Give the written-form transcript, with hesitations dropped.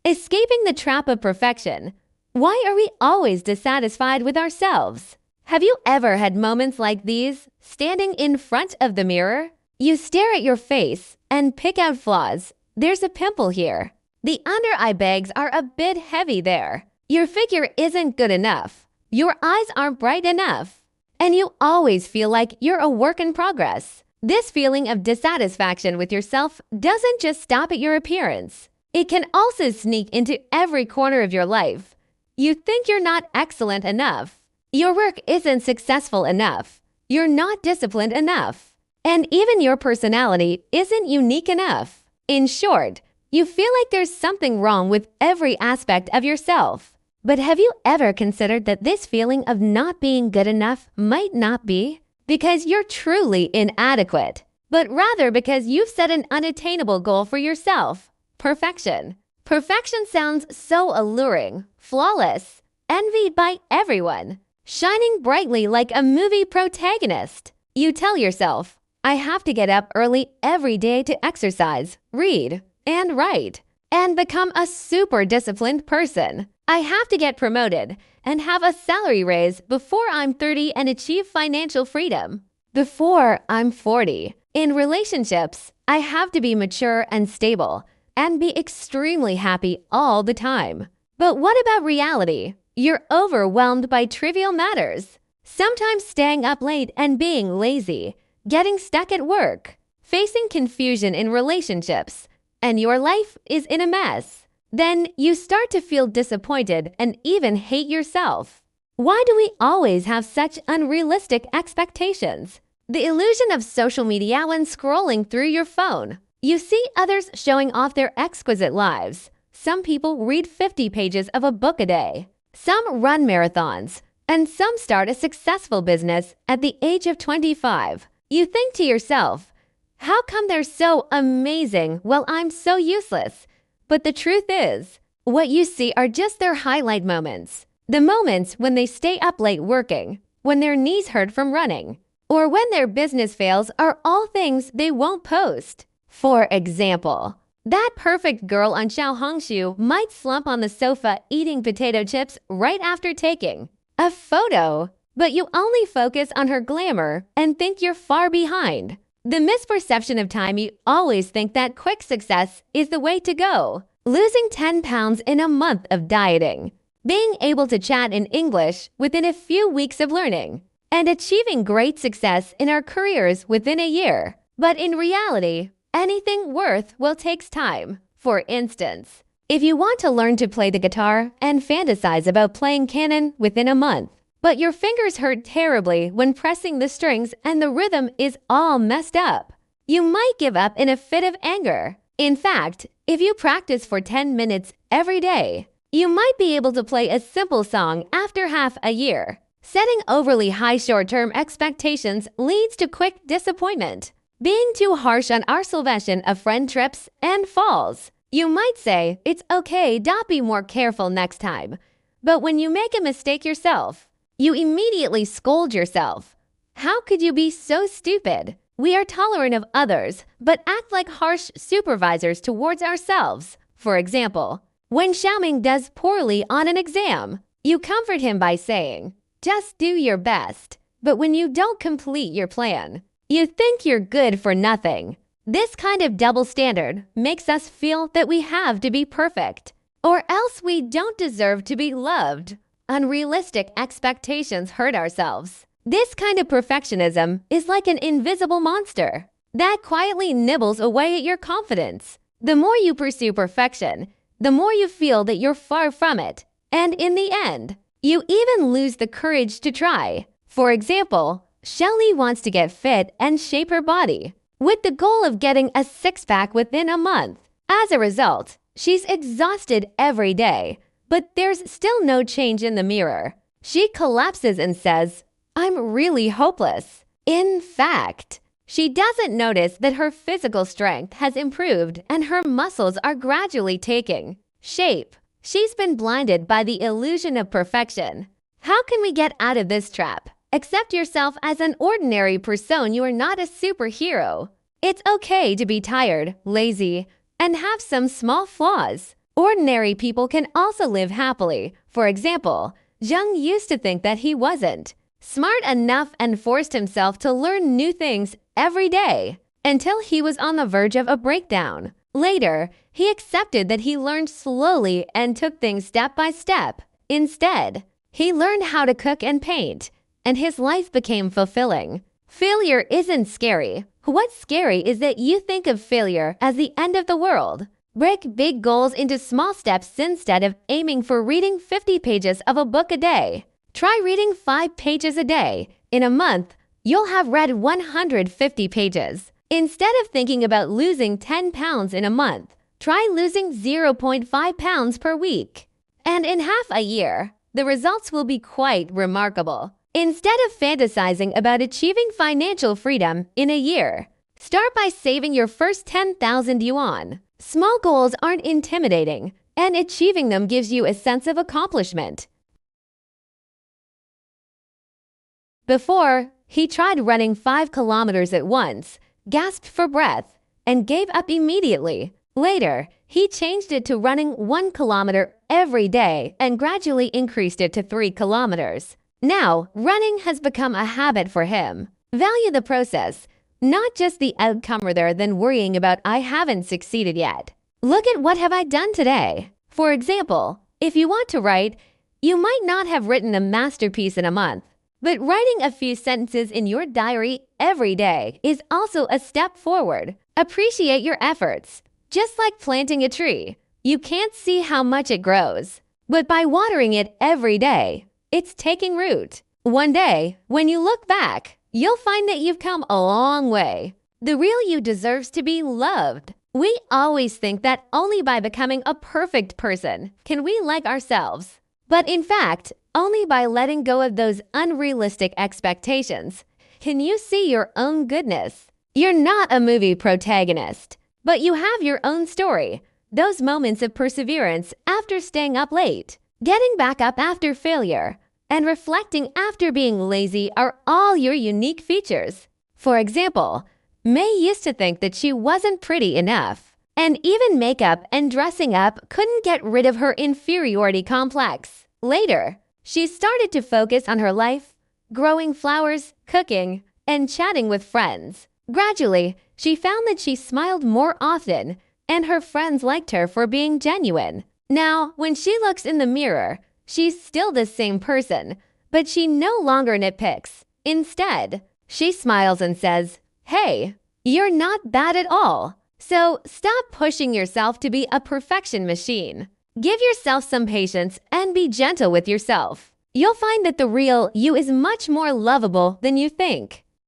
Escaping the trap of perfection. Why are we always dissatisfied with ourselves? Have you ever had moments like these, standing in front of the mirror? You stare at your face and pick out flaws. There's a pimple here. The under eye bags are a bit heavy there. Your figure isn't good enough. Your eyes aren't bright enough. And you always feel like you're a work in progress. This feeling of dissatisfaction with yourself doesn't just stop at your appearance. It can also sneak into every corner of your life. You think you're not excellent enough. Your work isn't successful enough. You're not disciplined enough. And even your personality isn't unique enough. In short, you feel like there's something wrong with every aspect of yourself. But have you ever considered that this feeling of not being good enough might not be because you're truly inadequate, but rather because you've set an unattainable goal for yourself? Perfection. Perfection sounds so alluring, flawless, envied by everyone, shining brightly like a movie protagonist. You tell yourself, I have to get up early every day to exercise, read, and write, and become a super disciplined person. I have to get promoted and have a salary raise before I'm 30 and achieve financial freedom. Before I'm 40. In relationships, I have to be mature and stable and be extremely happy all the time. But what about reality? You're overwhelmed by trivial matters. Sometimes staying up late and being lazy, getting stuck at work, facing confusion in relationships, and your life is in a mess. Then you start to feel disappointed and even hate yourself. Why do we always have such unrealistic expectations? The illusion of social media when scrolling through your phone. You see others showing off their exquisite lives. Some people read 50 pages of a book a day. Some run marathons. And some start a successful business at the age of 25. You think to yourself, how come they're so amazing while I'm so useless? But the truth is, what you see are just their highlight moments. The moments when they stay up late working, when their knees hurt from running, or when their business fails are all things they won't post. For example, that perfect girl on Xiaohongshu might slump on the sofa eating potato chips right after taking a photo, but you only focus on her glamour and think you're far behind. The misperception of time, you always think that quick success is the way to go. Losing 10 pounds in a month of dieting, being able to chat in English within a few weeks of learning, and achieving great success in our careers within a year. But in reality, anything worthwhile takes time. For instance, if you want to learn to play the guitar and fantasize about playing canon within a month, but your fingers hurt terribly when pressing the strings and the rhythm is all messed up, you might give up in a fit of anger. In fact, if you practice for 10 minutes every day, you might be able to play a simple song after half a year. Setting overly high short-term expectations leads to quick disappointment. Being too harsh on our salvation of friend trips and falls. You might say, it's okay, be more careful next time. But when you make a mistake yourself, you immediately scold yourself. How could you be so stupid? We are tolerant of others, but act like harsh supervisors towards ourselves. For example, when Xiaoming does poorly on an exam, you comfort him by saying, just do your best. But when you don't complete your plan, you think you're good for nothing. This kind of double standard makes us feel that we have to be perfect, or else we don't deserve to be loved. Unrealistic expectations hurt ourselves. This kind of perfectionism is like an invisible monster that quietly nibbles away at your confidence. The more you pursue perfection, the more you feel that you're far from it. And in the end, you even lose the courage to try. For example, Shelley wants to get fit and shape her body with the goal of getting a six-pack within a month. As a result, she's exhausted every day. But there's still no change in the mirror. She collapses and says, I'm really hopeless. In fact, she doesn't notice that her physical strength has improved and her muscles are gradually taking shape. She's been blinded by the illusion of perfection. How can we get out of this trap? Accept yourself as an ordinary person. You are not a superhero. It's okay to be tired, lazy, and have some small flaws. Ordinary people can also live happily. For example, Jung used to think that he wasn't smart enough and forced himself to learn new things every day until he was on the verge of a breakdown. Later, he accepted that he learned slowly and took things step by step. Instead, he learned how to cook and paint, and his life became fulfilling. Failure isn't scary. What's scary is that you think of failure as the end of the world. Break big goals into small steps instead of aiming for reading 50 pages of a book a day. Try reading 5 pages a day. In a month, you'll have read 150 pages. Instead of thinking about losing 10 pounds in a month, try losing 0.5 pounds per week. And in half a year, the results will be quite remarkable. Instead of fantasizing about achieving financial freedom in a year, start by saving your first 10,000 yuan. Small goals aren't intimidating, and achieving them gives you a sense of accomplishment. Before, he tried running 5 kilometers at once, gasped for breath, and gave up immediately. Later, he changed it to running 1 kilometer every day and gradually increased it to 3 kilometers. Now, running has become a habit for him. Value the process, not just the outcome rather than worrying about I haven't succeeded yet. Look at what have I done today. For example, if you want to write, you might not have written a masterpiece in a month, but writing a few sentences in your diary every day is also a step forward. Appreciate your efforts. Just like planting a tree, you can't see how much it grows, but by watering it every day, it's taking root. One day, when you look back, you'll find that you've come a long way. The real you deserves to be loved. We always think that only by becoming a perfect person can we like ourselves. But in fact, only by letting go of those unrealistic expectations can you see your own goodness. You're not a movie protagonist, but you have your own story. Those moments of perseverance after staying up late, getting back up after failure, and reflecting after being lazy are all your unique features. For example, May used to think that she wasn't pretty enough, and even makeup and dressing up couldn't get rid of her inferiority complex. Later, she started to focus on her life, growing flowers, cooking, and chatting with friends. Gradually, she found that she smiled more often, and her friends liked her for being genuine. Now, when she looks in the mirror, she's still the same person, but she no longer nitpicks. Instead, she smiles and says, "Hey, you're not bad at all." So stop pushing yourself to be a perfection machine. Give yourself some patience and be gentle with yourself. You'll find that the real you is much more lovable than you think.